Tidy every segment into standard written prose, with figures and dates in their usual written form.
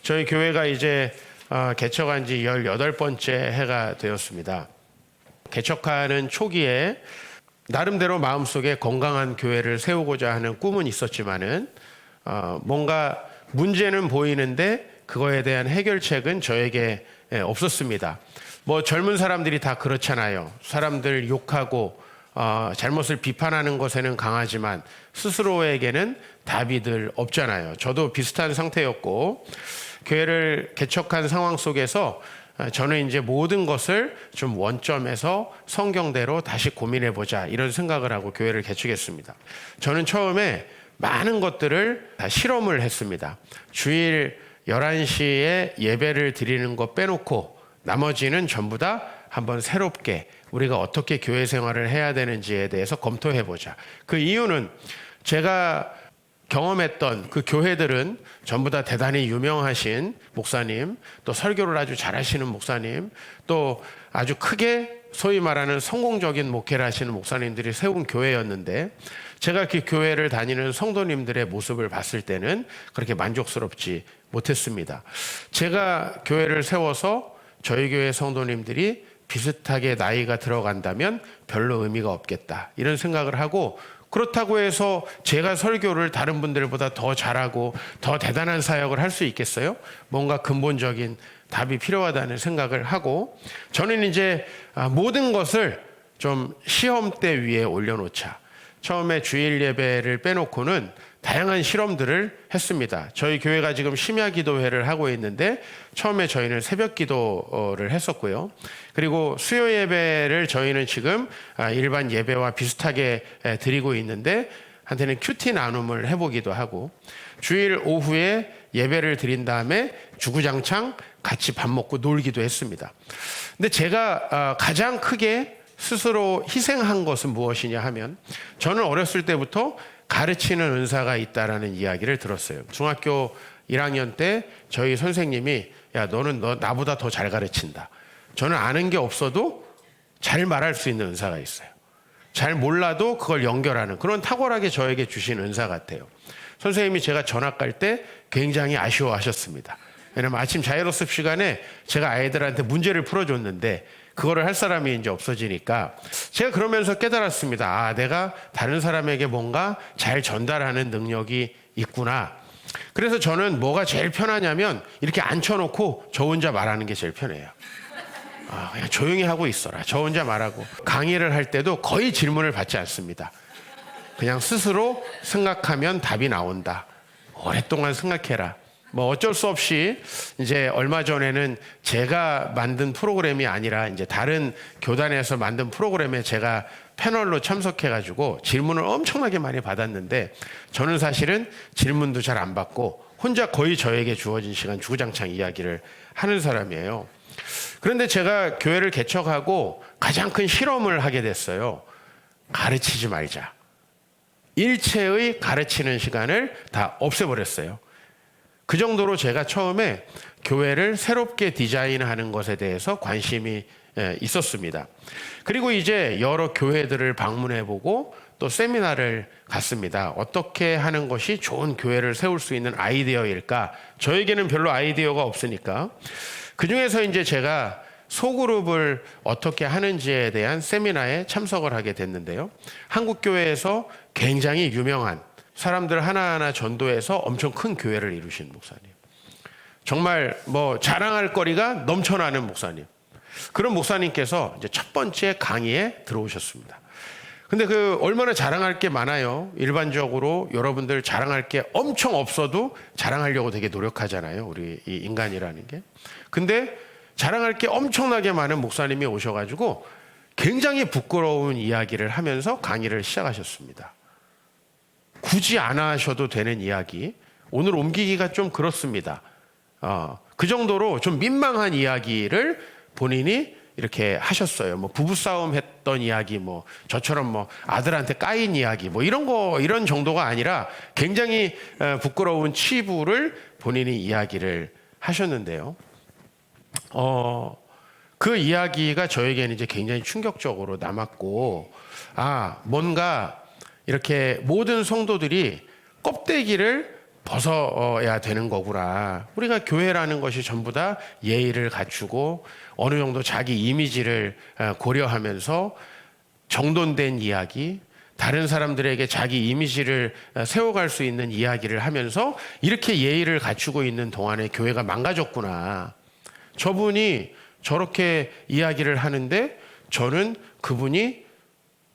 저희 교회가 이제 개척한 지 18번째 해가 되었습니다. 개척하는 초기에 나름대로 마음속에 건강한 교회를 세우고자 하는 꿈은 있었지만은 뭔가 문제는 보이는데 그거에 대한 해결책은 저에게 없었습니다. 뭐 젊은 사람들이 다 그렇잖아요. 사람들 욕하고 잘못을 비판하는 것에는 강하지만 스스로에게는 답이 늘 없잖아요. 저도 비슷한 상태였고 교회를 개척한 상황 속에서 저는 이제 모든 것을 좀 원점에서 성경대로 다시 고민해보자 이런 생각을 하고 교회를 개척했습니다. 저는 처음에 많은 것들을 다 실험을 했습니다. 주일 11시에 예배를 드리는 거 빼놓고 나머지는 전부 다 한번 새롭게 우리가 어떻게 교회 생활을 해야 되는지에 대해서 검토해보자. 그 이유는 제가 경험했던 그 교회들은 전부 다 대단히 유명하신 목사님, 또 설교를 아주 잘하시는 목사님, 또 아주 크게 소위 말하는 성공적인 목회를 하시는 목사님들이 세운 교회였는데 제가 그 교회를 다니는 성도님들의 모습을 봤을 때는 그렇게 만족스럽지 못했습니다. 제가 교회를 세워서 저희 교회 성도님들이 비슷하게 나이가 들어간다면 별로 의미가 없겠다 이런 생각을 하고, 그렇다고 해서 제가 설교를 다른 분들보다 더 잘하고 더 대단한 사역을 할 수 있겠어요? 뭔가 근본적인 답이 필요하다는 생각을 하고, 저는 이제 모든 것을 좀 시험대 위에 올려놓자. 처음에 주일 예배를 빼놓고는 다양한 실험들을 했습니다. 저희 교회가 지금 심야 기도회를 하고 있는데 처음에 저희는 새벽 기도를 했었고요. 그리고 수요 예배를 저희는 지금 일반 예배와 비슷하게 드리고 있는데 한테는 큐티 나눔을 해보기도 하고, 주일 오후에 예배를 드린 다음에 주구장창 같이 밥 먹고 놀기도 했습니다. 근데 제가 가장 크게 스스로 희생한 것은 무엇이냐 하면, 저는 어렸을 때부터 가르치는 은사가 있다라는 이야기를 들었어요. 중학교 1학년 때 저희 선생님이 야 너는 나보다 더 잘 가르친다. 저는 아는 게 없어도 잘 말할 수 있는 은사가 있어요. 잘 몰라도 그걸 연결하는 그런 탁월하게 저에게 주신 은사 같아요. 선생님이 제가 전학 갈 때 굉장히 아쉬워하셨습니다. 왜냐면 아침 자율학습 시간에 제가 아이들한테 문제를 풀어줬는데 그거를 할 사람이 이제 없어지니까 제가 그러면서 깨달았습니다. 내가 다른 사람에게 뭔가 잘 전달하는 능력이 있구나. 그래서 저는 뭐가 제일 편하냐면 이렇게 앉혀놓고 저 혼자 말하는 게 제일 편해요. 그냥 조용히 하고 있어라. 저 혼자 말하고. 강의를 할 때도 거의 질문을 받지 않습니다. 그냥 스스로 생각하면 답이 나온다. 오랫동안 생각해라. 뭐 어쩔 수 없이 이제 얼마 전에는 제가 만든 프로그램이 아니라 이제 다른 교단에서 만든 프로그램에 제가 패널로 참석해가지고 질문을 엄청나게 많이 받았는데 저는 사실은 질문도 잘 안 받고 혼자 거의 저에게 주어진 시간 주구장창 이야기를 하는 사람이에요. 그런데 제가 교회를 개척하고 가장 큰 실험을 하게 됐어요. 가르치지 말자. 일체의 가르치는 시간을 다 없애버렸어요. 그 정도로 제가 처음에 교회를 새롭게 디자인하는 것에 대해서 관심이 있었습니다. 그리고 이제 여러 교회들을 방문해보고 또 세미나를 갔습니다. 어떻게 하는 것이 좋은 교회를 세울 수 있는 아이디어일까? 저에게는 별로 아이디어가 없으니까. 그 중에서 이제 제가 소그룹을 어떻게 하는지에 대한 세미나에 참석을 하게 됐는데요. 한국교회에서 굉장히 유명한 사람들 하나하나 전도해서 엄청 큰 교회를 이루신 목사님. 정말 뭐 자랑할 거리가 넘쳐나는 목사님. 그런 목사님께서 이제 첫 번째 강의에 들어오셨습니다. 근데 얼마나 자랑할 게 많아요. 일반적으로 여러분들 자랑할 게 엄청 없어도 자랑하려고 되게 노력하잖아요. 우리 이 인간이라는 게. 근데 자랑할 게 엄청나게 많은 목사님이 오셔가지고 굉장히 부끄러운 이야기를 하면서 강의를 시작하셨습니다. 굳이 안 하셔도 되는 이야기, 오늘 옮기기가 좀 그렇습니다. 그 정도로 좀 민망한 이야기를 본인이 이렇게 하셨어요. 뭐 부부싸움 했던 이야기, 뭐 저처럼 뭐 아들한테 까인 이야기, 뭐 이런 정도가 아니라 굉장히 부끄러운 치부를 본인이 이야기를 하셨는데요. 그 이야기가 저에게는 이제 굉장히 충격적으로 남았고, 뭔가 이렇게 모든 성도들이 껍데기를 벗어야 되는 거구나. 우리가 교회라는 것이 전부 다 예의를 갖추고 어느 정도 자기 이미지를 고려하면서 정돈된 이야기, 다른 사람들에게 자기 이미지를 세워갈 수 있는 이야기를 하면서 이렇게 예의를 갖추고 있는 동안에 교회가 망가졌구나. 저분이 저렇게 이야기를 하는데 저는 그분이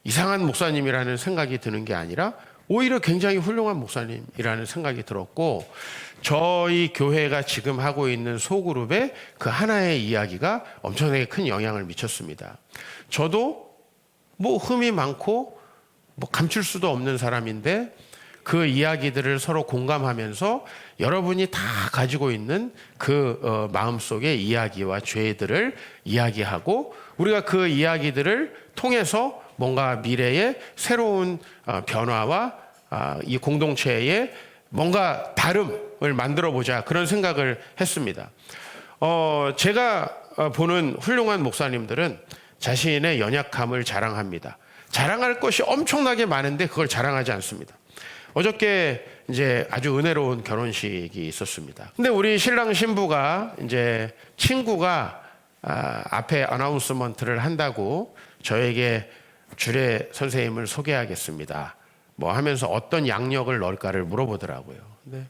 이상한 목사님이라는 생각이 드는 게 아니라 오히려 굉장히 훌륭한 목사님이라는 생각이 들었고, 저희 교회가 지금 하고 있는 소그룹의 그 하나의 이야기가 엄청나게 큰 영향을 미쳤습니다. 저도 뭐 흠이 많고 뭐 감출 수도 없는 사람인데 그 이야기들을 서로 공감하면서 여러분이 다 가지고 있는 그 마음속의 이야기와 죄들을 이야기하고 우리가 그 이야기들을 통해서 뭔가 미래의 새로운 변화와 이 공동체의 뭔가 다름을 만들어 보자, 그런 생각을 했습니다. 제가 보는 훌륭한 목사님들은 자신의 연약함을 자랑합니다. 자랑할 것이 엄청나게 많은데 그걸 자랑하지 않습니다. 어저께 이제 아주 은혜로운 결혼식이 있었습니다. 근데 우리 신랑 신부가 이제 친구가 앞에 어나운스먼트를 한다고 저에게 주례 선생님을 소개하겠습니다 뭐 하면서 어떤 양력을 넣을까를 물어보더라고요. 근데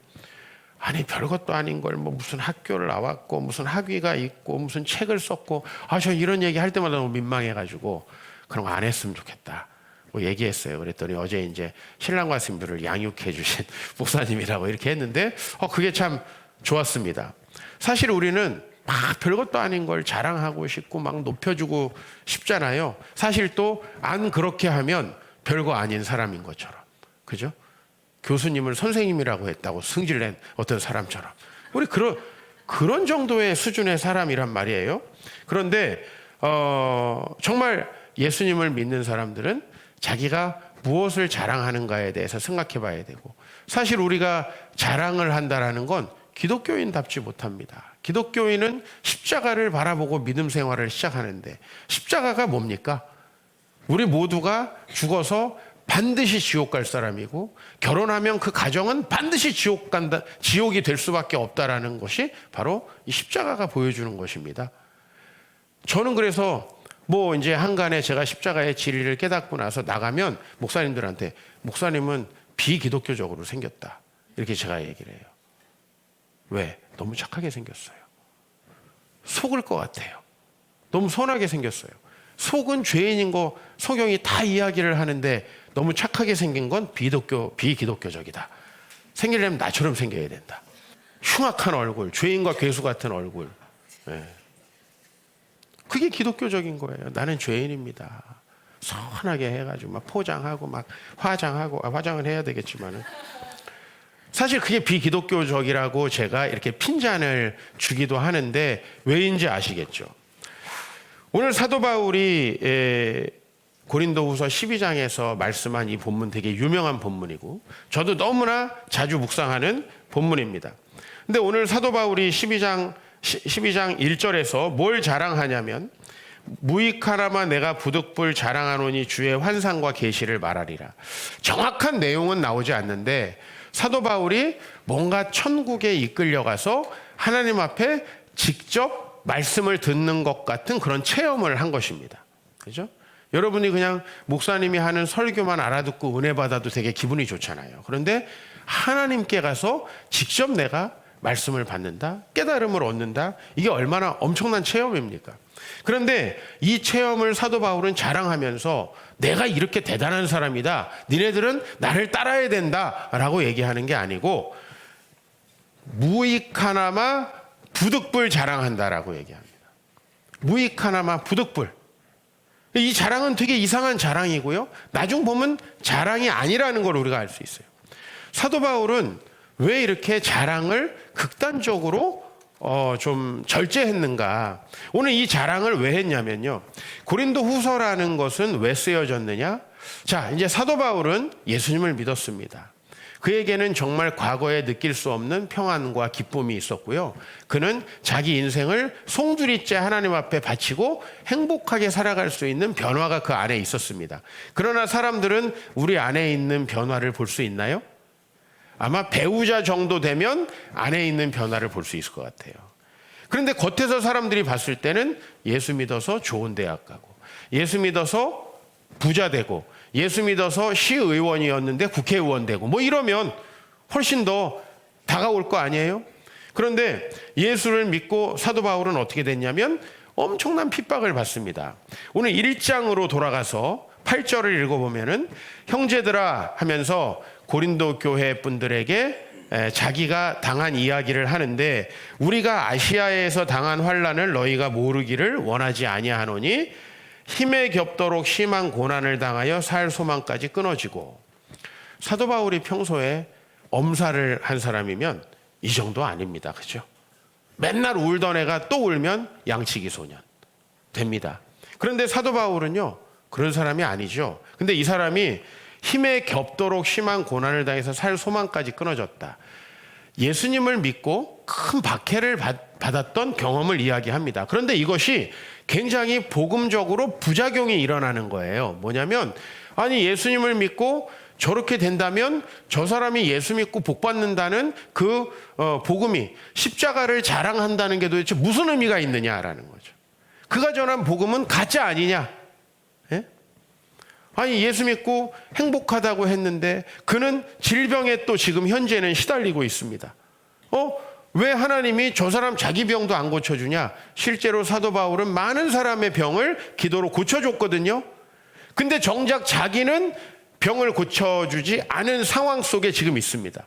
아니 별것도 아닌 걸 뭐 무슨 학교를 나왔고 무슨 학위가 있고 무슨 책을 썼고 저 이런 얘기 할 때마다 너무 민망해가지고 그런 거 안 했으면 좋겠다 뭐 얘기했어요. 그랬더니 어제 이제 신랑과 신부를 양육해 주신 목사님이라고 이렇게 했는데 그게 참 좋았습니다. 사실 우리는 막 별것도 아닌 걸 자랑하고 싶고 막 높여주고 싶잖아요. 사실 또 안 그렇게 하면 별거 아닌 사람인 것처럼, 그죠? 교수님을 선생님이라고 했다고 승질낸 어떤 사람처럼 우리 그런 정도의 수준의 사람이란 말이에요. 그런데 정말 예수님을 믿는 사람들은 자기가 무엇을 자랑하는가에 대해서 생각해 봐야 되고, 사실 우리가 자랑을 한다라는 건 기독교인답지 못합니다. 기독교인은 십자가를 바라보고 믿음 생활을 시작하는데, 십자가가 뭡니까? 우리 모두가 죽어서 반드시 지옥 갈 사람이고 결혼하면 그 가정은 반드시 지옥이 될 수밖에 없다라는 것이 바로 이 십자가가 보여주는 것입니다. 저는 그래서 뭐 이제 한간에 제가 십자가의 진리를 깨닫고 나서 나가면 목사님들한테 목사님은 비기독교적으로 생겼다 이렇게 제가 얘기를 해요. 왜? 너무 착하게 생겼어요. 속을 것 같아요. 너무 선하게 생겼어요. 속은 죄인인 거 성경이 다 이야기를 하는데 너무 착하게 생긴 건 비기독교적이다. 생기려면 나처럼 생겨야 된다. 흉악한 얼굴, 죄인과 괴수 같은 얼굴. 네. 그게 기독교적인 거예요. 나는 죄인입니다. 선하게 해가지고 막 포장하고 막 화장은 해야 되겠지만은 사실 그게 비기독교적이라고 제가 이렇게 핀잔을 주기도 하는데 왜인지 아시겠죠? 오늘 사도 바울이 고린도후서 12장에서 말씀한 이 본문 되게 유명한 본문이고 저도 너무나 자주 묵상하는 본문입니다. 근데 오늘 사도 바울이 12장 1절에서 뭘 자랑하냐면 무익하나마 내가 부득불 자랑하노니 주의 환상과 계시를 말하리라. 정확한 내용은 나오지 않는데 사도 바울이 뭔가 천국에 이끌려가서 하나님 앞에 직접 말씀을 듣는 것 같은 그런 체험을 한 것입니다. 그죠? 여러분이 그냥 목사님이 하는 설교만 알아듣고 은혜 받아도 되게 기분이 좋잖아요. 그런데 하나님께 가서 직접 내가 말씀을 받는다, 깨달음을 얻는다, 이게 얼마나 엄청난 체험입니까? 그런데 이 체험을 사도 바울은 자랑하면서 내가 이렇게 대단한 사람이다, 니네들은 나를 따라야 된다라고 얘기하는 게 아니고 무익하나마 부득불 자랑한다라고 얘기합니다. 무익하나마 부득불. 이 자랑은 되게 이상한 자랑이고요. 나중 보면 자랑이 아니라는 걸 우리가 알 수 있어요. 사도 바울은 왜 이렇게 자랑을 극단적으로 좀 절제했는가? 오늘 이 자랑을 왜 했냐면요. 고린도 후서라는 것은 왜 쓰여졌느냐? 자, 이제 사도 바울은 예수님을 믿었습니다. 그에게는 정말 과거에 느낄 수 없는 평안과 기쁨이 있었고요. 그는 자기 인생을 송두리째 하나님 앞에 바치고 행복하게 살아갈 수 있는 변화가 그 안에 있었습니다. 그러나 사람들은 우리 안에 있는 변화를 볼 수 있나요? 아마 배우자 정도 되면 안에 있는 변화를 볼 수 있을 것 같아요. 그런데 겉에서 사람들이 봤을 때는 예수 믿어서 좋은 대학 가고, 예수 믿어서 부자 되고, 예수 믿어서 시의원이었는데 국회의원 되고, 뭐 이러면 훨씬 더 다가올 거 아니에요? 그런데 예수를 믿고 사도 바울은 어떻게 됐냐면 엄청난 핍박을 받습니다. 오늘 1장으로 돌아가서 8절을 읽어보면은 형제들아 하면서 고린도 교회 분들에게 자기가 당한 이야기를 하는데, 우리가 아시아에서 당한 환난을 너희가 모르기를 원하지 아니하노니 힘에 겹도록 심한 고난을 당하여 살 소망까지 끊어지고. 사도 바울이 평소에 엄살을 한 사람이면 이 정도 아닙니다. 그죠? 맨날 울던 애가 또 울면 양치기 소년 됩니다. 그런데 사도 바울은요, 그런 사람이 아니죠. 근데 이 사람이 힘에 겹도록 심한 고난을 당해서 살 소망까지 끊어졌다. 예수님을 믿고 큰 박해를 받았던 경험을 이야기합니다. 그런데 이것이 굉장히 복음적으로 부작용이 일어나는 거예요. 뭐냐면, 아니 예수님을 믿고 저렇게 된다면 저 사람이 예수 믿고 복 받는다는 그 복음이, 십자가를 자랑한다는 게 도대체 무슨 의미가 있느냐라는 거죠. 그가 전한 복음은 가짜 아니냐? 예? 아니 예수 믿고 행복하다고 했는데 그는 질병에 또 지금 현재는 시달리고 있습니다. 왜 하나님이 저 사람 자기 병도 안 고쳐주냐? 실제로 사도 바울은 많은 사람의 병을 기도로 고쳐줬거든요. 근데 정작 자기는 병을 고쳐주지 않은 상황 속에 지금 있습니다.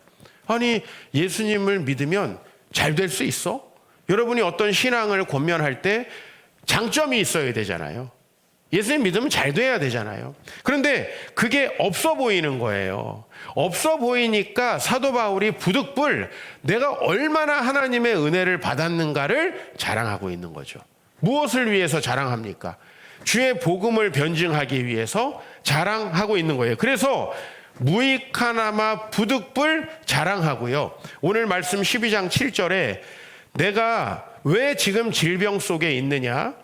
아니 예수님을 믿으면 잘 될 수 있어? 여러분이 어떤 신앙을 권면할 때 장점이 있어야 되잖아요. 예수님 믿으면 잘 돼야 되잖아요. 그런데 그게 없어 보이는 거예요. 없어 보이니까 사도 바울이 부득불 내가 얼마나 하나님의 은혜를 받았는가를 자랑하고 있는 거죠. 무엇을 위해서 자랑합니까? 주의 복음을 변증하기 위해서 자랑하고 있는 거예요. 그래서 무익하나마 부득불 자랑하고요. 오늘 말씀 12장 7절에 내가 왜 지금 질병 속에 있느냐?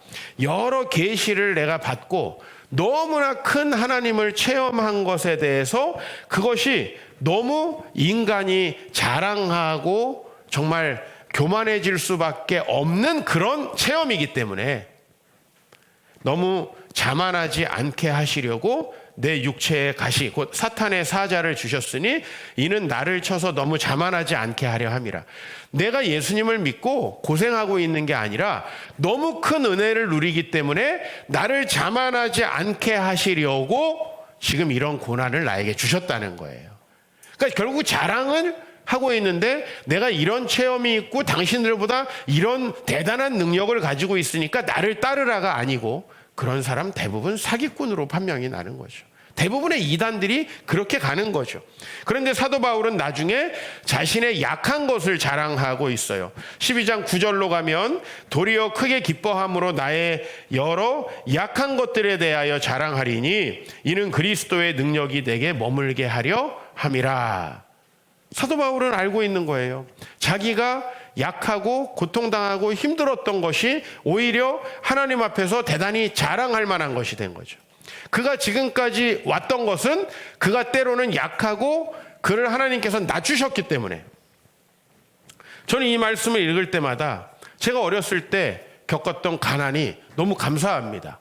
여러 계시를 내가 받고 너무나 큰 하나님을 체험한 것에 대해서 그것이 너무 인간이 자랑하고 정말 교만해질 수밖에 없는 그런 체험이기 때문에 너무 자만하지 않게 하시려고 내 육체의 가시 곧 사탄의 사자를 주셨으니 이는 나를 쳐서 너무 자만하지 않게 하려 함이라. 내가 예수님을 믿고 고생하고 있는 게 아니라 너무 큰 은혜를 누리기 때문에 나를 자만하지 않게 하시려고 지금 이런 고난을 나에게 주셨다는 거예요. 그러니까 결국 자랑을 하고 있는데 내가 이런 체험이 있고 당신들보다 이런 대단한 능력을 가지고 있으니까 나를 따르라가 아니고, 그런 사람 대부분 사기꾼으로 판명이 나는 거죠. 대부분의 이단들이 그렇게 가는 거죠. 그런데 사도 바울은 나중에 자신의 약한 것을 자랑하고 있어요. 12장 9절로 가면 도리어 크게 기뻐함으로 나의 여러 약한 것들에 대하여 자랑하리니 이는 그리스도의 능력이 내게 머물게 하려 함이라. 사도 바울은 알고 있는 거예요. 자기가 약하고 고통당하고 힘들었던 것이 오히려 하나님 앞에서 대단히 자랑할 만한 것이 된 거죠. 그가 지금까지 왔던 것은 그가 때로는 약하고 그를 하나님께서 낮추셨기 때문에. 저는 이 말씀을 읽을 때마다 제가 어렸을 때 겪었던 가난이 너무 감사합니다.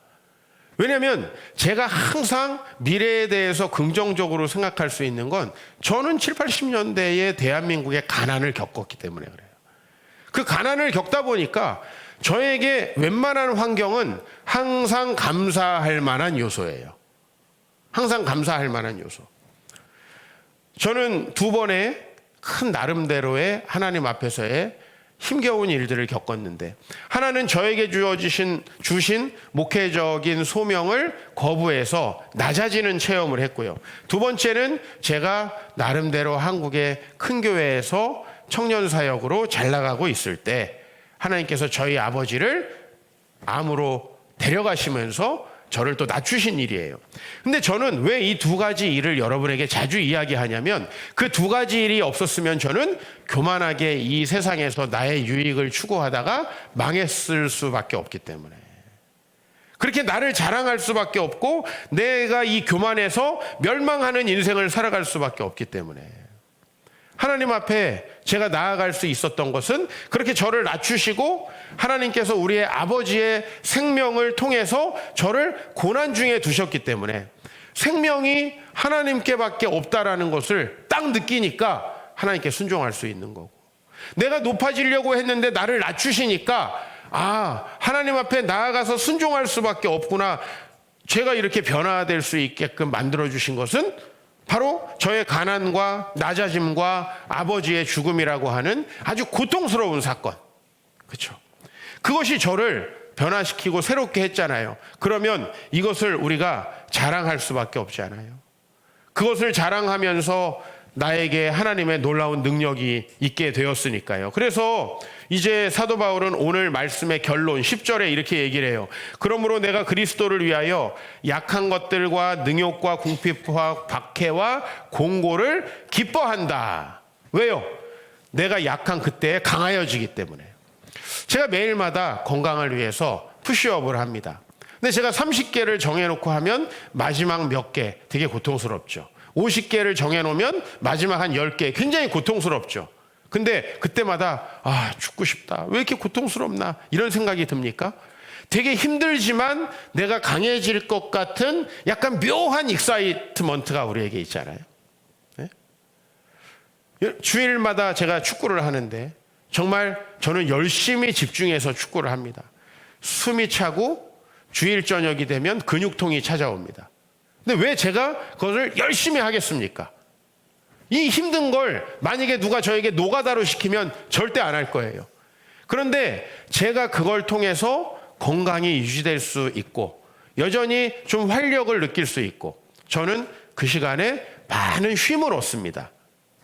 왜냐하면 제가 항상 미래에 대해서 긍정적으로 생각할 수 있는 건 저는 7, 80년대의 대한민국의 가난을 겪었기 때문에 그래요. 그 가난을 겪다 보니까 저에게 웬만한 환경은 항상 감사할 만한 요소예요. 항상 감사할 만한 요소. 저는 2번의 큰 나름대로의 하나님 앞에서의 힘겨운 일들을 겪었는데, 하나는 저에게 주신 목회적인 소명을 거부해서 낮아지는 체험을 했고요. 2번째는 제가 나름대로 한국의 큰 교회에서 청년 사역으로 잘 나가고 있을 때 하나님께서 저희 아버지를 암으로 데려가시면서 저를 또 낮추신 일이에요. 근데 저는 왜 이 2가지 일을 여러분에게 자주 이야기하냐면, 그 2가지 일이 없었으면 저는 교만하게 이 세상에서 나의 유익을 추구하다가 망했을 수밖에 없기 때문에. 그렇게 나를 자랑할 수밖에 없고 내가 이 교만에서 멸망하는 인생을 살아갈 수밖에 없기 때문에. 하나님 앞에 제가 나아갈 수 있었던 것은 그렇게 저를 낮추시고 하나님께서 우리의 아버지의 생명을 통해서 저를 고난 중에 두셨기 때문에 생명이 하나님께밖에 없다라는 것을 딱 느끼니까 하나님께 순종할 수 있는 거고, 내가 높아지려고 했는데 나를 낮추시니까 하나님 앞에 나아가서 순종할 수밖에 없구나. 제가 이렇게 변화될 수 있게끔 만들어주신 것은 바로 저의 가난과 낮아짐과 아버지의 죽음이라고 하는 아주 고통스러운 사건. 그렇죠? 그것이 저를 변화시키고 새롭게 했잖아요. 그러면 이것을 우리가 자랑할 수밖에 없지 않아요? 그것을 자랑하면서 나에게 하나님의 놀라운 능력이 있게 되었으니까요. 그래서 이제 사도 바울은 오늘 말씀의 결론 10절에 이렇게 얘기를 해요. 그러므로 내가 그리스도를 위하여 약한 것들과 능욕과 궁핍과 박해와 공고를 기뻐한다. 왜요? 내가 약한 그때에 강하여지기 때문에. 제가 매일마다 건강을 위해서 푸시업을 합니다. 근데 제가 30개를 정해놓고 하면 마지막 몇 개 되게 고통스럽죠. 50개를 정해놓으면 마지막 한 10개 굉장히 고통스럽죠. 근데 그때마다 죽고 싶다. 왜 이렇게 고통스럽나? 이런 생각이 듭니까? 되게 힘들지만 내가 강해질 것 같은 약간 묘한 익사이트먼트가 우리에게 있잖아요. 네? 주일마다 제가 축구를 하는데 정말 저는 열심히 집중해서 축구를 합니다. 숨이 차고 주일 저녁이 되면 근육통이 찾아옵니다. 근데 왜 제가 그것을 열심히 하겠습니까? 이 힘든 걸 만약에 누가 저에게 노가다로 시키면 절대 안 할 거예요. 그런데 제가 그걸 통해서 건강이 유지될 수 있고 여전히 좀 활력을 느낄 수 있고 저는 그 시간에 많은 쉼을 얻습니다.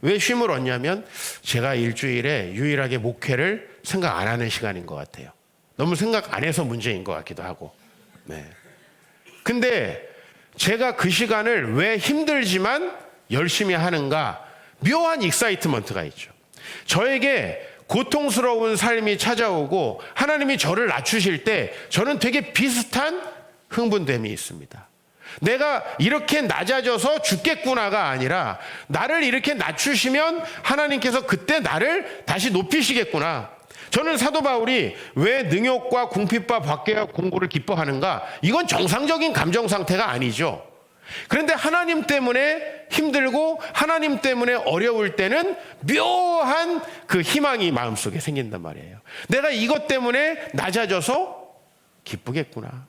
왜 쉼을 얻냐면 제가 일주일에 유일하게 목회를 생각 안 하는 시간인 것 같아요. 너무 생각 안 해서 문제인 것 같기도 하고. 네. 근데 제가 그 시간을 왜 힘들지만 열심히 하는가? 묘한 익사이트먼트가 있죠. 저에게 고통스러운 삶이 찾아오고 하나님이 저를 낮추실 때 저는 되게 비슷한 흥분됨이 있습니다. 내가 이렇게 낮아져서 죽겠구나가 아니라 나를 이렇게 낮추시면 하나님께서 그때 나를 다시 높이시겠구나. 저는 사도 바울이 왜 능욕과 궁핍과 박해와 공고를 기뻐하는가? 이건 정상적인 감정 상태가 아니죠. 그런데 하나님 때문에 힘들고 하나님 때문에 어려울 때는 묘한 그 희망이 마음속에 생긴단 말이에요. 내가 이것 때문에 낮아져서 기쁘겠구나.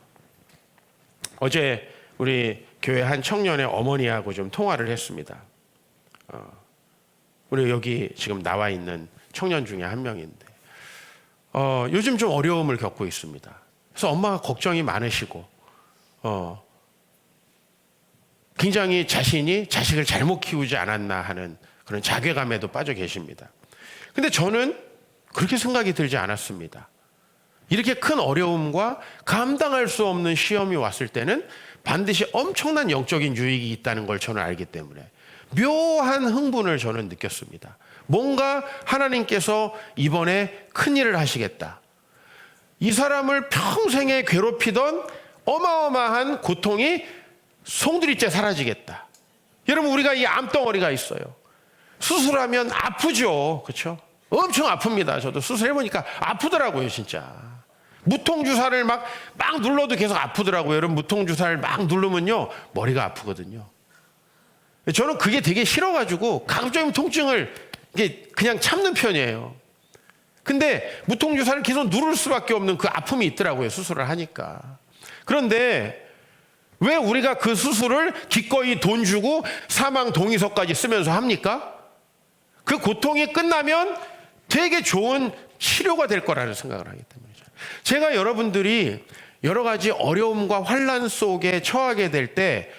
어제 우리 교회 한 청년의 어머니하고 좀 통화를 했습니다. 우리 여기 지금 나와 있는 청년 중에 한 명인데 요즘 좀 어려움을 겪고 있습니다. 그래서 엄마가 걱정이 많으시고 굉장히 자신이 자식을 잘못 키우지 않았나 하는 그런 자괴감에도 빠져 계십니다. 근데 저는 그렇게 생각이 들지 않았습니다. 이렇게 큰 어려움과 감당할 수 없는 시험이 왔을 때는 반드시 엄청난 영적인 유익이 있다는 걸 저는 알기 때문에 묘한 흥분을 저는 느꼈습니다. 뭔가 하나님께서 이번에 큰일을 하시겠다. 이 사람을 평생에 괴롭히던 어마어마한 고통이 송두리째 사라지겠다. 여러분, 우리가 이 암덩어리가 있어요. 수술하면 아프죠. 그렇죠? 엄청 아픕니다. 저도 수술해보니까 아프더라고요, 진짜. 무통주사를 막 눌러도 계속 아프더라고요. 여러분, 무통주사를 막 누르면요, 머리가 아프거든요. 저는 그게 되게 싫어가지고 가급적이면 통증을 그냥 참는 편이에요. 근데 무통주사를 계속 누를 수밖에 없는 그 아픔이 있더라고요, 수술을 하니까. 그런데 왜 우리가 그 수술을 기꺼이 돈 주고 사망 동의서까지 쓰면서 합니까? 그 고통이 끝나면 되게 좋은 치료가 될 거라는 생각을 하기 때문이죠. 제가 여러분들이 여러 가지 어려움과 환난 속에 처하게 될 때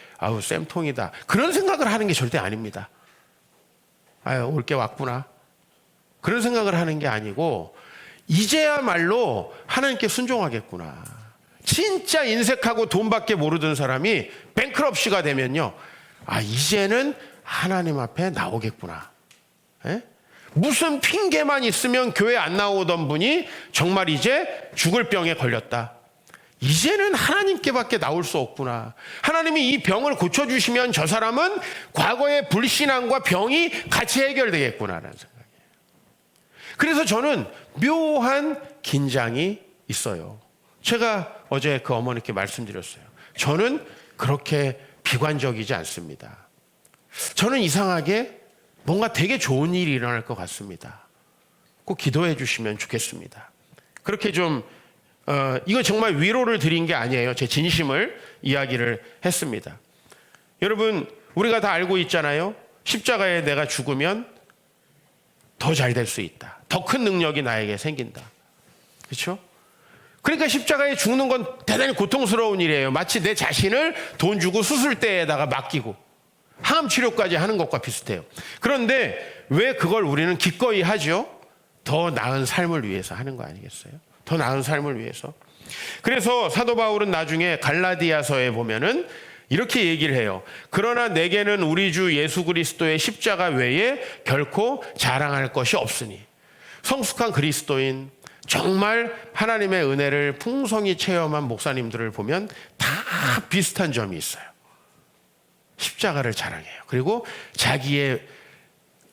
쌤통이다, 그런 생각을 하는 게 절대 아닙니다. 올 게 왔구나, 그런 생각을 하는 게 아니고 이제야말로 하나님께 순종하겠구나. 진짜 인색하고 돈밖에 모르던 사람이 뱅크럽시가 되면요, 이제는 하나님 앞에 나오겠구나. 에? 무슨 핑계만 있으면 교회 안 나오던 분이 정말 이제 죽을 병에 걸렸다. 이제는 하나님께밖에 나올 수 없구나. 하나님이 이 병을 고쳐주시면 저 사람은 과거의 불신앙과 병이 같이 해결되겠구나라는 생각이에요. 그래서 저는 묘한 긴장이 있어요. 제가 어제 그 어머니께 말씀드렸어요. 저는 그렇게 비관적이지 않습니다. 저는 이상하게 뭔가 되게 좋은 일이 일어날 것 같습니다. 꼭 기도해 주시면 좋겠습니다. 그렇게 좀 이거 정말 위로를 드린 게 아니에요. 제 진심을 이야기를 했습니다. 여러분, 우리가 다 알고 있잖아요. 십자가에 내가 죽으면 더 잘 될 수 있다. 더 큰 능력이 나에게 생긴다. 그렇죠? 그러니까 십자가에 죽는 건 대단히 고통스러운 일이에요. 마치 내 자신을 돈 주고 수술대에다가 맡기고 항암 치료까지 하는 것과 비슷해요. 그런데 왜 그걸 우리는 기꺼이 하죠? 더 나은 삶을 위해서 하는 거 아니겠어요? 더 나은 삶을 위해서. 그래서 사도 바울은 나중에 갈라디아서에 보면은 이렇게 얘기를 해요. 그러나 내게는 우리 주 예수 그리스도의 십자가 외에 결코 자랑할 것이 없으니. 성숙한 그리스도인, 정말 하나님의 은혜를 풍성히 체험한 목사님들을 보면 다 비슷한 점이 있어요. 십자가를 자랑해요. 그리고 자기의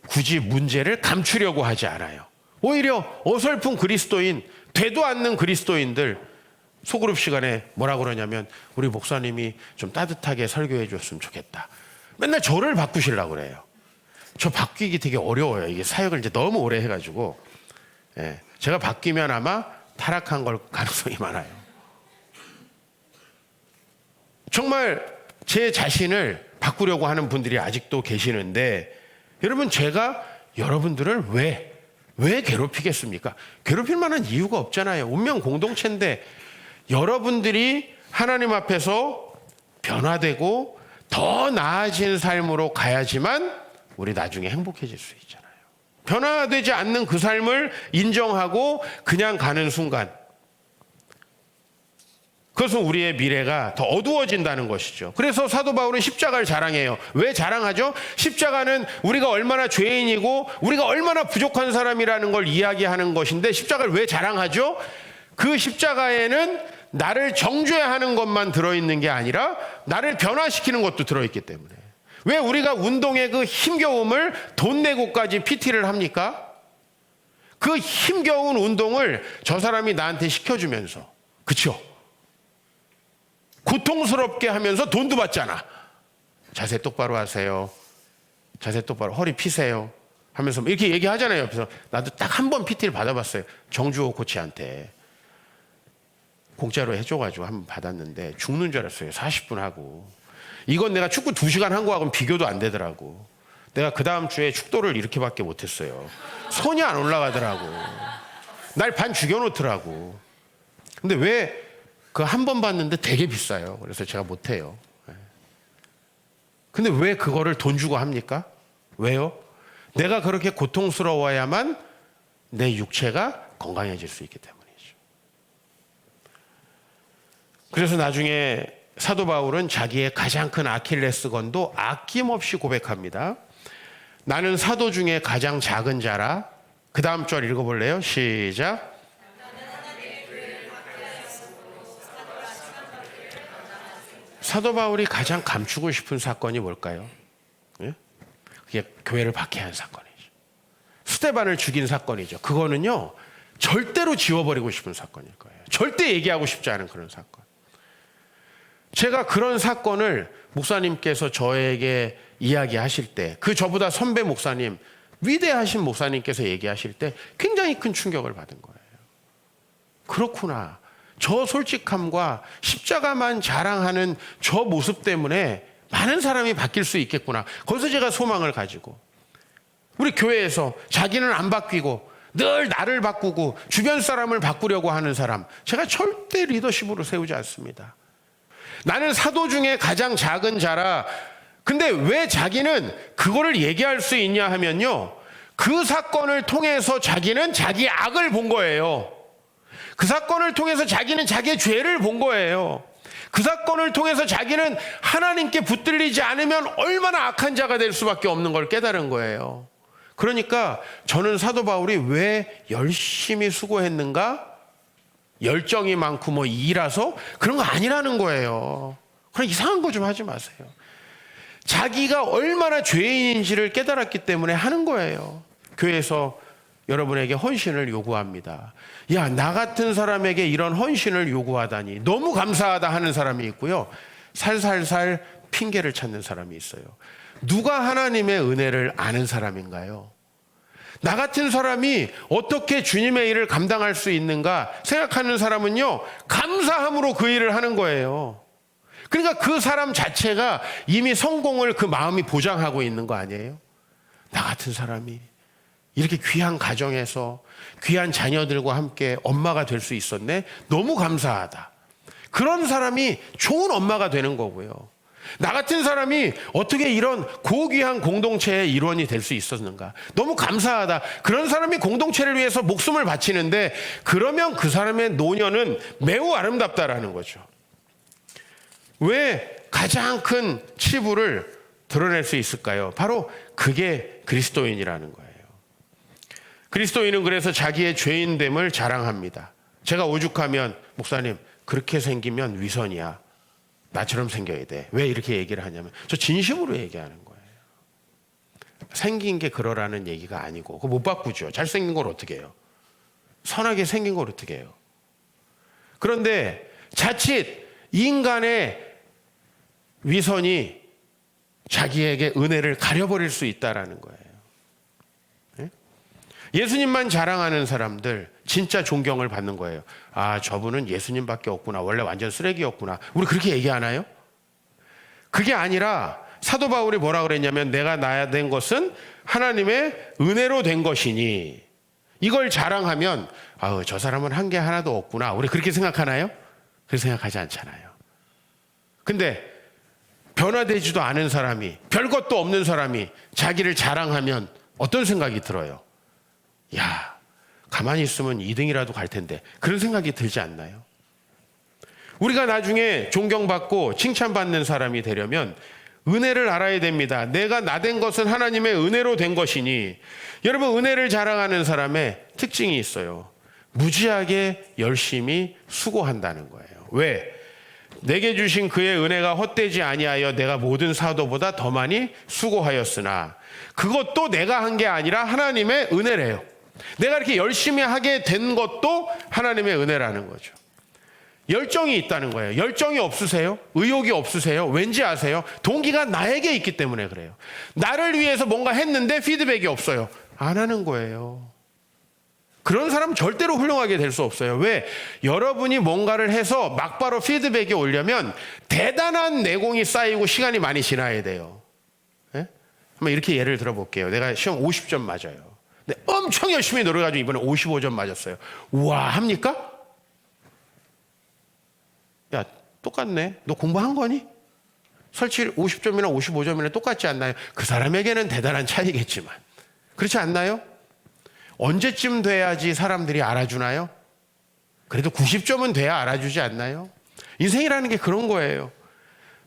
굳이 문제를 감추려고 하지 않아요. 오히려 어설픈 그리스도인, 되도 않는 그리스도인들 소그룹 시간에 뭐라 그러냐면 우리 목사님이 좀 따뜻하게 설교해 줬으면 좋겠다. 맨날 저를 바꾸시려고 그래요. 저 바뀌기 되게 어려워요. 이게 사역을 이제 너무 오래 해가지고. 예, 제가 바뀌면 아마 타락한 걸 가능성이 많아요. 정말 제 자신을 바꾸려고 하는 분들이 아직도 계시는데 여러분, 제가 여러분들을 왜 괴롭히겠습니까? 괴롭힐 만한 이유가 없잖아요. 운명 공동체인데 여러분들이 하나님 앞에서 변화되고 더 나아진 삶으로 가야지만 우리 나중에 행복해질 수 있잖아요. 변화되지 않는 그 삶을 인정하고 그냥 가는 순간 그것은 우리의 미래가 더 어두워진다는 것이죠. 그래서 사도 바울은 십자가를 자랑해요. 왜 자랑하죠? 십자가는 우리가 얼마나 죄인이고 우리가 얼마나 부족한 사람이라는 걸 이야기하는 것인데 십자가를 왜 자랑하죠? 그 십자가에는 나를 정죄하는 것만 들어있는 게 아니라 나를 변화시키는 것도 들어있기 때문에. 왜 우리가 운동의 그 힘겨움을 돈 내고까지 PT를 합니까? 그 힘겨운 운동을 저 사람이 나한테 시켜주면서, 그렇죠? 고통스럽게 하면서 돈도 받잖아. 자세 똑바로 하세요. 자세 똑바로, 허리 피세요. 하면서 이렇게 얘기하잖아요. 옆에서. 나도 딱 한 번 PT를 받아봤어요. 정주호 코치한테. 공짜로 해줘가지고 한 번 받았는데 죽는 줄 알았어요. 40분 하고. 이건 내가 축구 2시간 한 거하고는 비교도 안 되더라고. 내가 그 다음 주에 축도를 이렇게밖에 못했어요. 손이 안 올라가더라고. 날 반 죽여놓더라고. 근데 왜 그 한 번 봤는데 되게 비싸요. 그래서 제가 못해요. 근데 왜 그거를 돈 주고 합니까? 왜요? 내가 그렇게 고통스러워야만 내 육체가 건강해질 수 있기 때문이죠. 그래서 나중에 사도 바울은 자기의 가장 큰 아킬레스건도 아낌없이 고백합니다. 나는 사도 중에 가장 작은 자라. 그 다음 절 읽어볼래요? 시작. 사도 바울이 가장 감추고 싶은 사건이 뭘까요? 예? 그게 교회를 박해한 사건이죠. 스데반을 죽인 사건이죠. 그거는요, 절대로 지워버리고 싶은 사건일 거예요. 절대 얘기하고 싶지 않은 그런 사건. 제가 그런 사건을 목사님께서 저에게 이야기하실 때, 그 저보다 선배 목사님, 위대하신 목사님께서 얘기하실 때 굉장히 큰 충격을 받은 거예요. 그렇구나. 저 솔직함과 십자가만 자랑하는 저 모습 때문에 많은 사람이 바뀔 수 있겠구나. 거기서 제가 소망을 가지고 우리 교회에서 자기는 안 바뀌고 늘 나를 바꾸고 주변 사람을 바꾸려고 하는 사람, 제가 절대 리더십으로 세우지 않습니다. 나는 사도 중에 가장 작은 자라. 근데 왜 자기는 그거를 얘기할 수 있냐 하면요, 그 사건을 통해서 자기는 자기 악을 본 거예요. 그 사건을 통해서 자기는 자기의 죄를 본 거예요. 그 사건을 통해서 자기는 하나님께 붙들리지 않으면 얼마나 악한 자가 될 수밖에 없는 걸 깨달은 거예요. 그러니까 저는 사도 바울이 왜 열심히 수고했는가? 열정이 많고 뭐 이라서 그런 거 아니라는 거예요. 그럼 이상한 거 좀 하지 마세요. 자기가 얼마나 죄인인지를 깨달았기 때문에 하는 거예요. 교회에서 여러분에게 헌신을 요구합니다. 야, 나 같은 사람에게 이런 헌신을 요구하다니 너무 감사하다 하는 사람이 있고요. 살살살 핑계를 찾는 사람이 있어요. 누가 하나님의 은혜를 아는 사람인가요? 나 같은 사람이 어떻게 주님의 일을 감당할 수 있는가 생각하는 사람은요, 감사함으로 그 일을 하는 거예요. 그러니까 그 사람 자체가 이미 성공을 그 마음이 보장하고 있는 거 아니에요? 나 같은 사람이 이렇게 귀한 가정에서 귀한 자녀들과 함께 엄마가 될 수 있었네? 너무 감사하다. 그런 사람이 좋은 엄마가 되는 거고요. 나 같은 사람이 어떻게 이런 고귀한 공동체의 일원이 될 수 있었는가? 너무 감사하다. 그런 사람이 공동체를 위해서 목숨을 바치는데 그러면 그 사람의 노년은 매우 아름답다라는 거죠. 왜 가장 큰 치부를 드러낼 수 있을까요? 바로 그게 그리스도인이라는 거예요. 그리스도인은 그래서 자기의 죄인됨을 자랑합니다. 제가 오죽하면 목사님 그렇게 생기면 위선이야. 나처럼 생겨야 돼. 왜 이렇게 얘기를 하냐면 저 진심으로 얘기하는 거예요. 생긴 게 그러라는 얘기가 아니고 그거 못 바꾸죠. 잘생긴 걸 어떻게 해요? 선하게 생긴 걸 어떻게 해요? 그런데 자칫 인간의 위선이 자기에게 은혜를 가려버릴 수 있다라는 거예요. 예수님만 자랑하는 사람들 진짜 존경을 받는 거예요. 아, 저분은 예수님밖에 없구나. 원래 완전 쓰레기였구나. 우리 그렇게 얘기하나요? 그게 아니라 사도 바울이 뭐라 그랬냐면 내가 나야 된 것은 하나님의 은혜로 된 것이니 이걸 자랑하면 아우 저 사람은 한 게 하나도 없구나. 우리 그렇게 생각하나요? 그렇게 생각하지 않잖아요. 근데 변화되지도 않은 사람이 별것도 없는 사람이 자기를 자랑하면 어떤 생각이 들어요? 야, 가만히 있으면 2등이라도 갈 텐데 그런 생각이 들지 않나요? 우리가 나중에 존경받고 칭찬받는 사람이 되려면 은혜를 알아야 됩니다. 내가 나 된 것은 하나님의 은혜로 된 것이니 여러분 은혜를 자랑하는 사람의 특징이 있어요. 무지하게 열심히 수고한다는 거예요. 왜? 내게 주신 그의 은혜가 헛되지 아니하여 내가 모든 사도보다 더 많이 수고하였으나 그것도 내가 한 게 아니라 하나님의 은혜래요. 내가 이렇게 열심히 하게 된 것도 하나님의 은혜라는 거죠. 열정이 있다는 거예요. 열정이 없으세요? 의욕이 없으세요? 왠지 아세요? 동기가 나에게 있기 때문에 그래요. 나를 위해서 뭔가 했는데 피드백이 없어요. 안 하는 거예요. 그런 사람 절대로 훌륭하게 될 수 없어요. 왜? 여러분이 뭔가를 해서 막바로 피드백이 오려면 대단한 내공이 쌓이고 시간이 많이 지나야 돼요. 네? 한번 이렇게 예를 들어볼게요. 내가 시험 50점 맞아요. 근데 엄청 열심히 노력해가지고 이번에 55점 맞았어요. 우와 합니까? 야 똑같네. 너 공부한 거니? 설치 50점이나 55점이나 똑같지 않나요? 그 사람에게는 대단한 차이겠지만 그렇지 않나요? 언제쯤 돼야지 사람들이 알아주나요? 그래도 90점은 돼야 알아주지 않나요? 인생이라는 게 그런 거예요.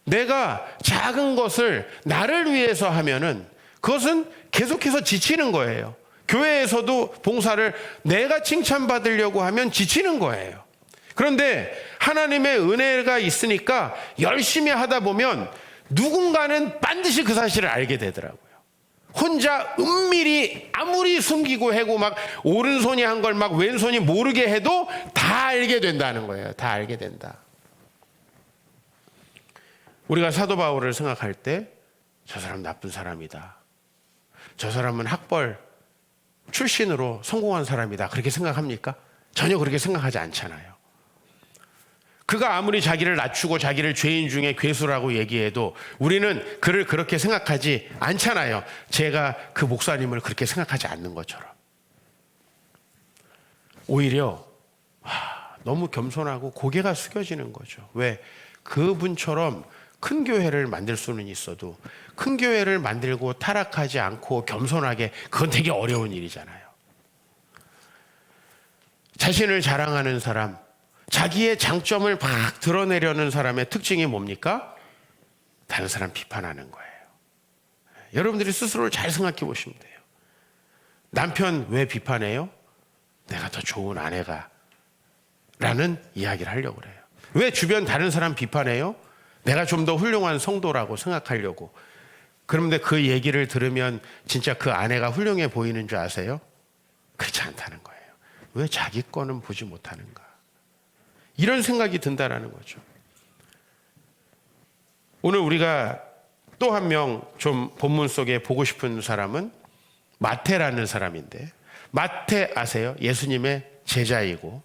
내가 작은 것을 나를 위해서 하면은 그것은 계속해서 지치는 거예요. 교회에서도 봉사를 내가 칭찬받으려고 하면 지치는 거예요. 그런데 하나님의 은혜가 있으니까 열심히 하다 보면 누군가는 반드시 그 사실을 알게 되더라고요. 혼자 은밀히 아무리 숨기고 해고 막 오른손이 한 걸 막 왼손이 모르게 해도 다 알게 된다는 거예요. 다 알게 된다. 우리가 사도 바울을 생각할 때 저 사람 나쁜 사람이다. 저 사람은 학벌 출신으로 성공한 사람이다. 그렇게 생각합니까? 전혀 그렇게 생각하지 않잖아요. 그가 아무리 자기를 낮추고 자기를 죄인 중에 괴수라고 얘기해도 우리는 그를 그렇게 생각하지 않잖아요. 제가 그 목사님을 그렇게 생각하지 않는 것처럼. 오히려 너무 겸손하고 고개가 숙여지는 거죠. 왜? 그분처럼 큰 교회를 만들 수는 있어도 큰 교회를 만들고 타락하지 않고 겸손하게 그건 되게 어려운 일이잖아요. 자신을 자랑하는 사람, 자기의 장점을 막 드러내려는 사람의 특징이 뭡니까? 다른 사람 비판하는 거예요. 여러분들이 스스로를 잘 생각해 보시면 돼요. 남편 왜 비판해요? 내가 더 좋은 아내가 라는 이야기를 하려고 그래요. 왜 주변 다른 사람 비판해요? 내가 좀 더 훌륭한 성도라고 생각하려고. 그런데 그 얘기를 들으면 진짜 그 아내가 훌륭해 보이는 줄 아세요? 그렇지 않다는 거예요. 왜 자기 거는 보지 못하는가? 이런 생각이 든다라는 거죠. 오늘 우리가 또 한 명 좀 본문 속에 보고 싶은 사람은 마태라는 사람인데, 마태 아세요? 예수님의 제자이고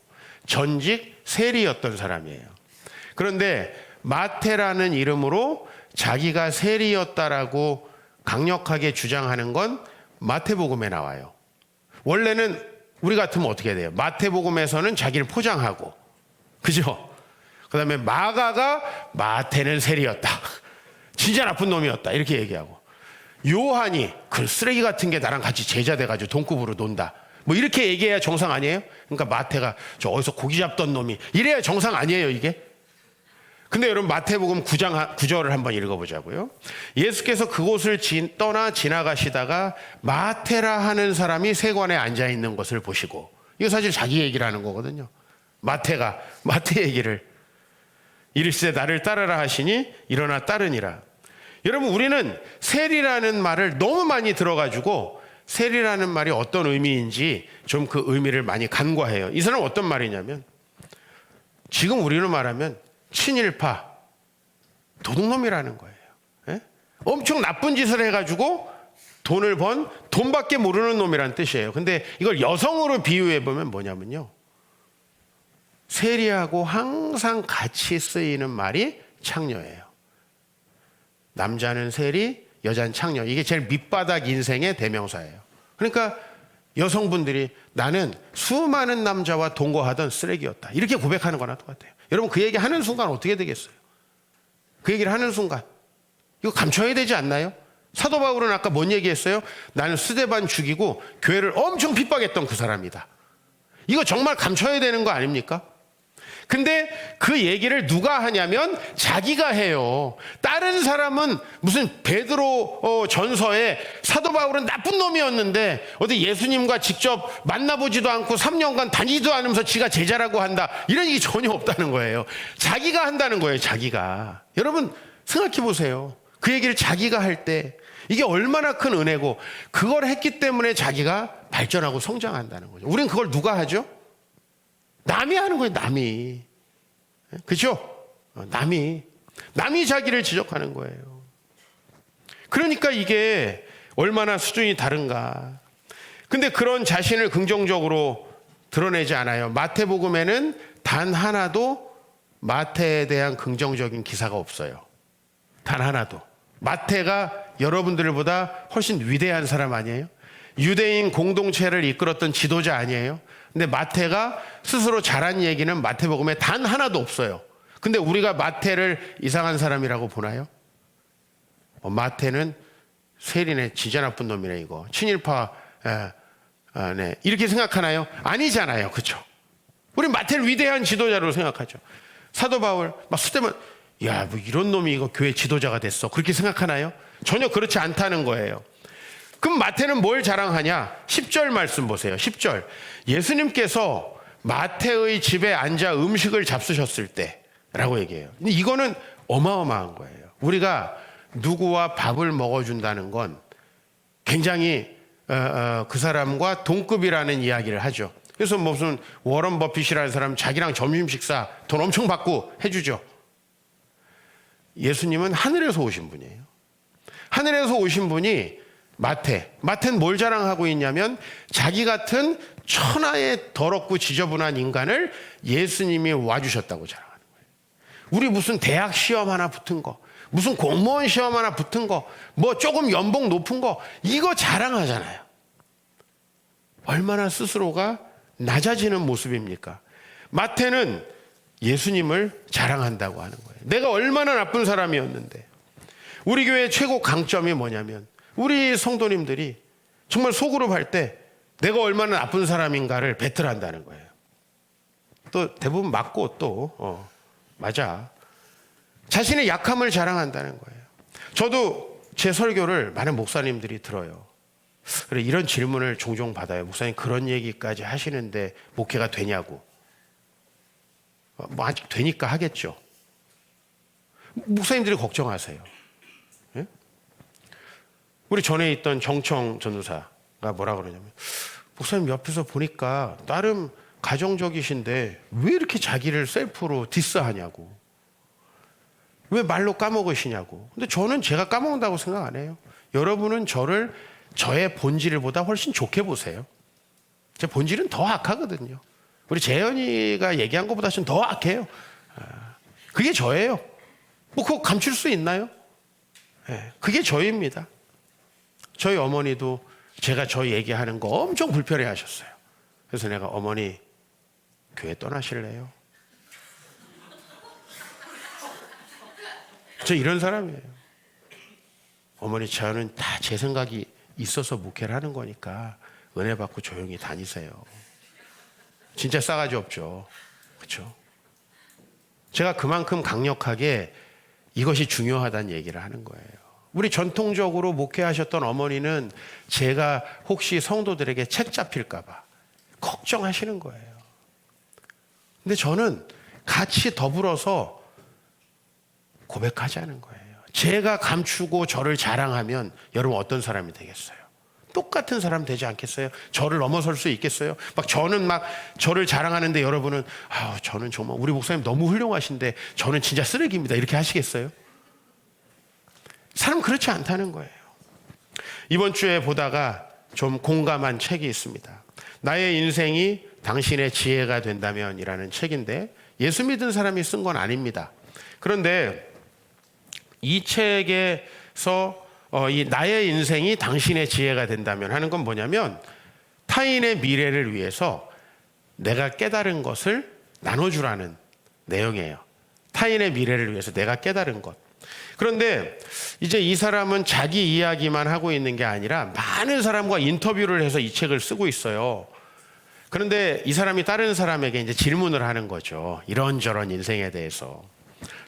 전직 세리였던 사람이에요. 그런데 마태라는 이름으로 자기가 세리였다라고 강력하게 주장하는 건 마태복음에 나와요. 원래는 우리 같으면 어떻게 돼요? 마태복음에서는 자기를 포장하고, 그죠? 그 다음에 마가가 마태는 세리였다, 진짜 나쁜 놈이었다, 이렇게 얘기하고, 요한이 그 쓰레기 같은 게 나랑 같이 제자 돼가지고 돈급으로 논다, 뭐 이렇게 얘기해야 정상 아니에요? 그러니까 마태가 저 어디서 고기 잡던 놈이, 이래야 정상 아니에요 이게? 근데 여러분 마태복음 9절을 한번 읽어보자고요. 예수께서 그곳을 떠나 지나가시다가 마태라 하는 사람이 세관에 앉아있는 것을 보시고, 이거 사실 자기 얘기를 하는 거거든요. 마태가 마태 얘기를, 이르시되 나를 따르라 하시니 일어나 따르니라. 여러분 우리는 세리라는 말을 너무 많이 들어가지고 세리라는 말이 어떤 의미인지 좀 그 의미를 많이 간과해요. 이 사람은 어떤 말이냐면, 지금 우리로 말하면 친일파 도둑놈이라는 거예요. 예? 엄청 나쁜 짓을 해가지고 돈을 번 돈밖에 모르는 놈이란 뜻이에요. 근데 이걸 여성으로 비유해 보면 뭐냐면요, 세리하고 항상 같이 쓰이는 말이 창녀예요. 남자는 세리, 여자는 창녀. 이게 제일 밑바닥 인생의 대명사예요. 그러니까 여성분들이 나는 수많은 남자와 동거하던 쓰레기였다, 이렇게 고백하는 거나 똑같아요. 여러분 그 얘기 하는 순간 어떻게 되겠어요? 그 얘기를 하는 순간 이거 감춰야 되지 않나요? 사도 바울은 아까 뭔 얘기했어요? 나는 스데반 죽이고 교회를 엄청 핍박했던 그 사람이다. 이거 정말 감춰야 되는 거 아닙니까? 근데 그 얘기를 누가 하냐면 자기가 해요. 다른 사람은 무슨 베드로 전서에 사도 바울은 나쁜 놈이었는데 어디 예수님과 직접 만나보지도 않고 3년간 다니지도 않으면서 지가 제자라고 한다, 이런 얘기 전혀 없다는 거예요. 자기가 한다는 거예요. 자기가. 여러분 생각해 보세요. 그 얘기를 자기가 할 때 이게 얼마나 큰 은혜고, 그걸 했기 때문에 자기가 발전하고 성장한다는 거죠. 우린 그걸 누가 하죠? 남이 하는 거예요. 남이. 그죠? 남이 자기를 지적하는 거예요. 그러니까 이게 얼마나 수준이 다른가. 근데 그런 자신을 긍정적으로 드러내지 않아요. 마태복음에는 단 하나도 마태에 대한 긍정적인 기사가 없어요. 단 하나도. 마태가 여러분들보다 훨씬 위대한 사람 아니에요? 유대인 공동체를 이끌었던 지도자 아니에요? 근데 마태가 스스로 잘한 얘기는 마태복음에 단 하나도 없어요. 근데 우리가 마태를 이상한 사람이라고 보나요? 마태는 세리네, 진짜 나쁜 놈이네, 이거 친일파, 네, 이렇게 생각하나요? 아니잖아요. 그렇죠? 우리 마태를 위대한 지도자로 생각하죠. 사도 바울 막 수대면, 야, 뭐 이런 놈이 이거 교회 지도자가 됐어, 그렇게 생각하나요? 전혀 그렇지 않다는 거예요. 그럼 마태는 뭘 자랑하냐? 10절 말씀 보세요. 10절. 예수님께서 마태의 집에 앉아 음식을 잡수셨을 때라고 얘기해요. 근데 이거는 어마어마한 거예요. 우리가 누구와 밥을 먹어준다는 건 굉장히 그 사람과 동급이라는 이야기를 하죠. 그래서 무슨 워런 버핏이라는 사람 자기랑 점심 식사 돈 엄청 받고 해주죠. 예수님은 하늘에서 오신 분이에요. 하늘에서 오신 분이 마태는 뭘 자랑하고 있냐면 자기 같은 천하의 더럽고 지저분한 인간을 예수님이 와주셨다고 자랑하는 거예요. 우리 무슨 대학 시험 하나 붙은 거, 무슨 공무원 시험 하나 붙은 거, 뭐 조금 연봉 높은 거, 이거 자랑하잖아요. 얼마나 스스로가 낮아지는 모습입니까? 마태는 예수님을 자랑한다고 하는 거예요. 내가 얼마나 나쁜 사람이었는데. 우리 교회의 최고 강점이 뭐냐면 우리 성도님들이 정말 소그룹 할 때 내가 얼마나 나쁜 사람인가를 배틀한다는 거예요. 또 대부분 맞고 또 맞아. 자신의 약함을 자랑한다는 거예요. 저도 제 설교를 많은 목사님들이 들어요. 그래, 이런 질문을 종종 받아요. 목사님 그런 얘기까지 하시는데 목회가 되냐고. 뭐 아직 되니까 하겠죠. 목사님들이 걱정하세요. 예? 우리 전에 있던 정청 전도사가 뭐라 그러냐면, 목사님 옆에서 보니까 나름 가정적이신데 왜 이렇게 자기를 셀프로 디스하냐고, 왜 말로 까먹으시냐고. 근데 저는 제가 까먹는다고 생각 안 해요. 여러분은 저를 저의 본질보다 훨씬 좋게 보세요. 제 본질은 더 악하거든요. 우리 재현이가 얘기한 것보다 좀 더 악해요. 그게 저예요. 뭐 그거 감출 수 있나요? 그게 저입니다. 저희 어머니도 제가 저 얘기하는 거 엄청 불편해 하셨어요. 그래서 내가 어머니 교회 떠나실래요? 저 이런 사람이에요. 어머니 저는 다 제 생각이 있어서 목회를 하는 거니까 은혜 받고 조용히 다니세요. 진짜 싸가지 없죠. 그렇죠? 제가 그만큼 강력하게 이것이 중요하다는 얘기를 하는 거예요. 우리 전통적으로 목회하셨던 어머니는 제가 혹시 성도들에게 책 잡힐까 봐 걱정하시는 거예요. 근데 저는 같이 더불어서 고백하자는 거예요. 제가 감추고 저를 자랑하면 여러분 어떤 사람이 되겠어요? 똑같은 사람 되지 않겠어요? 저를 넘어설 수 있겠어요? 저는 저를 자랑하는데 여러분은 저는 정말 우리 목사님 너무 훌륭하신데 저는 진짜 쓰레기입니다, 이렇게 하시겠어요? 사람 그렇지 않다는 거예요. 이번 주에 보다가 좀 공감한 책이 있습니다. 나의 인생이 당신의 지혜가 된다면 이라는 책인데, 예수 믿은 사람이 쓴 건 아닙니다. 그런데 이 책에서 이 나의 인생이 당신의 지혜가 된다면 하는 건 뭐냐면, 타인의 미래를 위해서 내가 깨달은 것을 나눠주라는 내용이에요. 타인의 미래를 위해서 내가 깨달은 것. 그런데 이제 이 사람은 자기 이야기만 하고 있는 게 아니라 많은 사람과 인터뷰를 해서 이 책을 쓰고 있어요. 그런데 이 사람이 다른 사람에게 이제 질문을 하는 거죠. 이런저런 인생에 대해서.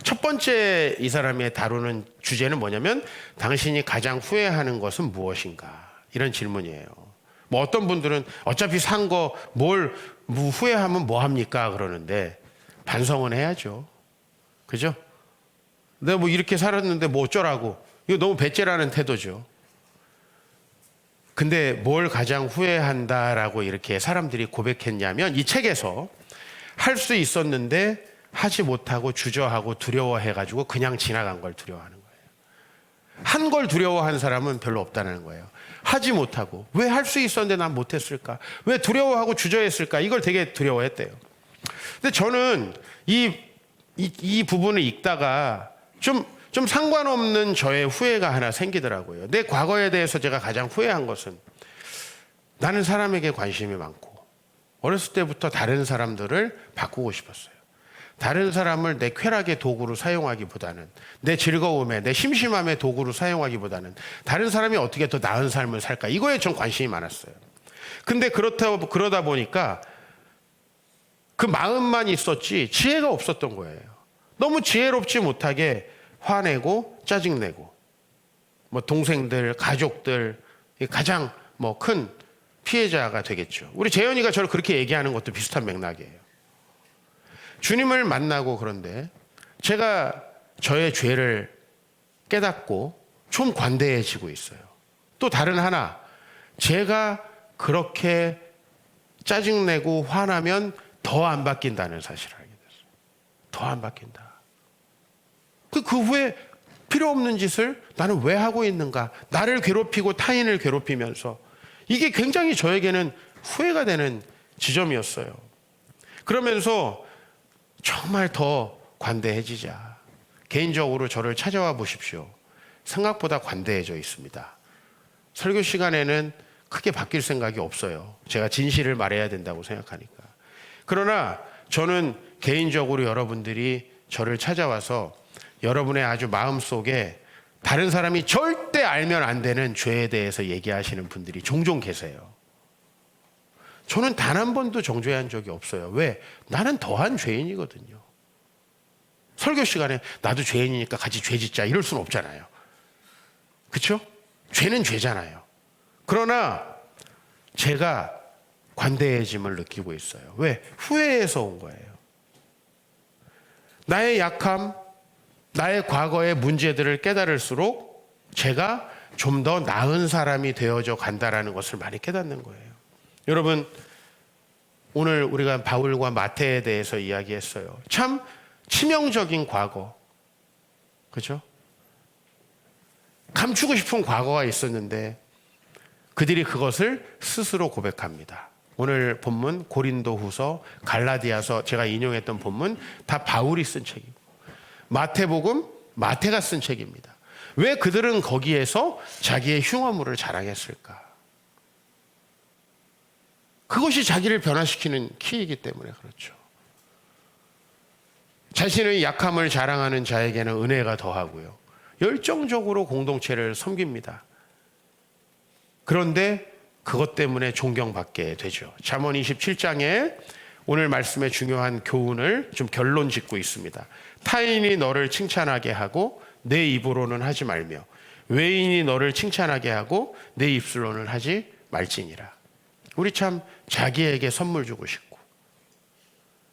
첫 번째 이 사람이 다루는 주제는 뭐냐면, 당신이 가장 후회하는 것은 무엇인가? 이런 질문이에요. 뭐 어떤 분들은 어차피 산 거 뭘 후회하면 뭐 합니까? 그러는데 반성은 해야죠. 그죠? 내가 뭐 이렇게 살았는데 뭐 어쩌라고. 이거 너무 배째라는 태도죠. 근데 뭘 가장 후회한다라고 이렇게 사람들이 고백했냐면, 이 책에서 할 수 있었는데 하지 못하고 주저하고 두려워해가지고 그냥 지나간 걸 두려워하는 거예요. 한 걸 두려워하는 사람은 별로 없다는 거예요. 하지 못하고 왜 할 수 있었는데 난 못했을까? 왜 두려워하고 주저했을까? 이걸 되게 두려워했대요. 근데 저는 이 부분을 읽다가 좀 상관없는 저의 후회가 하나 생기더라고요. 내 과거에 대해서 제가 가장 후회한 것은, 나는 사람에게 관심이 많고 어렸을 때부터 다른 사람들을 바꾸고 싶었어요. 다른 사람을 내 쾌락의 도구로 사용하기보다는, 내 즐거움에, 내 심심함의 도구로 사용하기보다는 다른 사람이 어떻게 더 나은 삶을 살까, 이거에 전 관심이 많았어요. 근데 그러다 보니까 그 마음만 있었지 지혜가 없었던 거예요. 너무 지혜롭지 못하게 화내고 짜증내고, 뭐 동생들, 가족들 가장 큰 피해자가 되겠죠. 우리 재현이가 저를 그렇게 얘기하는 것도 비슷한 맥락이에요. 주님을 만나고, 그런데 제가 저의 죄를 깨닫고 좀 관대해지고 있어요. 또 다른 하나, 제가 그렇게 짜증내고 화나면 더 안 바뀐다는 사실을 알게 됐어요. 더 안 바뀐다. 그 후에 필요 없는 짓을 나는 왜 하고 있는가? 나를 괴롭히고 타인을 괴롭히면서, 이게 굉장히 저에게는 후회가 되는 지점이었어요. 그러면서 정말 더 관대해지자. 개인적으로 저를 찾아와 보십시오. 생각보다 관대해져 있습니다. 설교 시간에는 크게 바뀔 생각이 없어요. 제가 진실을 말해야 된다고 생각하니까. 그러나 저는 개인적으로 여러분들이 저를 찾아와서 여러분의 아주 마음속에 다른 사람이 절대 알면 안 되는 죄에 대해서 얘기하시는 분들이 종종 계세요. 저는 단 한 번도 정죄한 적이 없어요. 왜? 나는 더한 죄인이거든요. 설교 시간에 나도 죄인이니까 같이 죄 짓자 이럴 수는 없잖아요. 그렇죠? 죄는 죄잖아요. 그러나 제가 관대해짐을 느끼고 있어요. 왜? 후회해서 온 거예요. 나의 약함, 나의 과거의 문제들을 깨달을수록 제가 좀 더 나은 사람이 되어져 간다라는 것을 많이 깨닫는 거예요. 여러분, 오늘 우리가 바울과 마태에 대해서 이야기했어요. 참 치명적인 과거, 그죠? 감추고 싶은 과거가 있었는데 그들이 그것을 스스로 고백합니다. 오늘 본문 고린도후서, 갈라디아서 제가 인용했던 본문 다 바울이 쓴 책이고 마태복음 마태가 쓴 책입니다. 왜 그들은 거기에서 자기의 흉어물을 자랑했을까? 그것이 자기를 변화시키는 키이기 때문에 그렇죠. 자신의 약함을 자랑하는 자에게는 은혜가 더하고요. 열정적으로 공동체를 섬깁니다. 그런데 그것 때문에 존경받게 되죠. 잠언 27장에 오늘 말씀의 중요한 교훈을 좀 결론 짓고 있습니다. 타인이 너를 칭찬하게 하고 내 입으로는 하지 말며 외인이 너를 칭찬하게 하고 내 입술로는 하지 말지니라. 우리 참 자기에게 선물 주고 싶고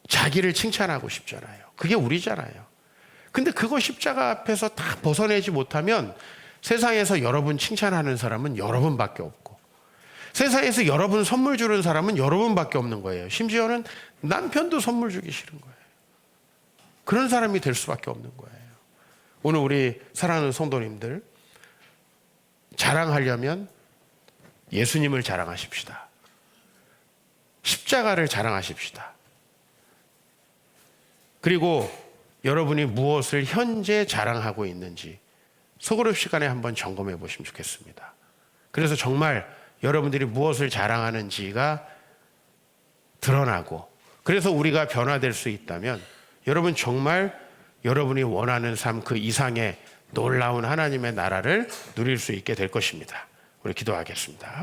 자기를 칭찬하고 싶잖아요. 그게 우리잖아요. 근데 그거 십자가 앞에서 다 벗어내지 못하면 세상에서 여러분 칭찬하는 사람은 여러분밖에 없고 세상에서 여러분 선물 주는 사람은 여러분밖에 없는 거예요. 심지어는 남편도 선물 주기 싫은 거예요. 그런 사람이 될 수밖에 없는 거예요. 오늘 우리 사랑하는 성도님들, 자랑하려면 예수님을 자랑하십시다. 십자가를 자랑하십시다. 그리고 여러분이 무엇을 현재 자랑하고 있는지 소그룹 시간에 한번 점검해 보시면 좋겠습니다. 그래서 정말 여러분들이 무엇을 자랑하는지가 드러나고 그래서 우리가 변화될 수 있다면 여러분 정말 여러분이 원하는 삶 그 이상의 놀라운 하나님의 나라를 누릴 수 있게 될 것입니다. 우리 기도하겠습니다.